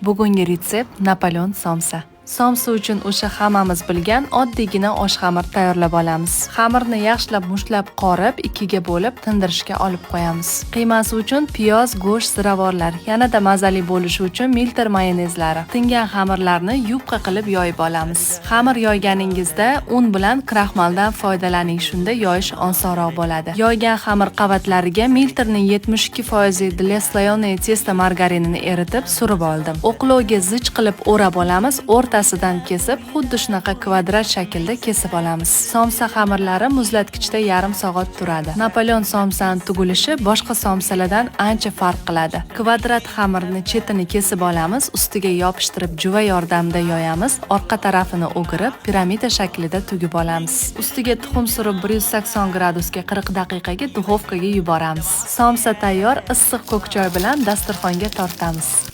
Bugungi retsept Napoleon somsa. Somsa uchun o'sha hammamiz bilgan oddiygina osh xamir tayyorlab olamiz. Xamirni yaxshilab mushlab qorib, ikkiga bo'lib tindirishga olib qo'yamiz. Qiymasi uchun piyoz, go'sht, ziravorlar, yanada mazali bo'lishi uchun milter mayonezlari. Tingan xamirlarni yupqa qilib yoyib olamiz. Xamir yoyganingizda un bilan kraxmaldan foydalaning, shunda yoyish osonroq bo'ladi. Yoygan xamir qavatlariga milterning 72% deslayonli testo margarinini eritib surib oldim. O'qlovga zich qilib o'rab olamiz. O'rtasidan kesib, xuddi shunaqa kvadrat shaklda kesib olamiz. Somsa xamirlari muzlatgichda yarim soat turadi. Napoleon somsani tugilishi boshqa somsalardan ancha farq qiladi. Kvadrat xamirni chetini kesib olamiz, ustiga yopishtirib juva yordamida yoyamiz, orqa tarafini o'girib piramida shaklida tugib olamiz. Ustiga tuxum surib 180 gradusga 40 daqiqaga duxovkaga yuboramiz. Somsa tayyor, issiq ko'k choy bilan dasturxonga tortamiz.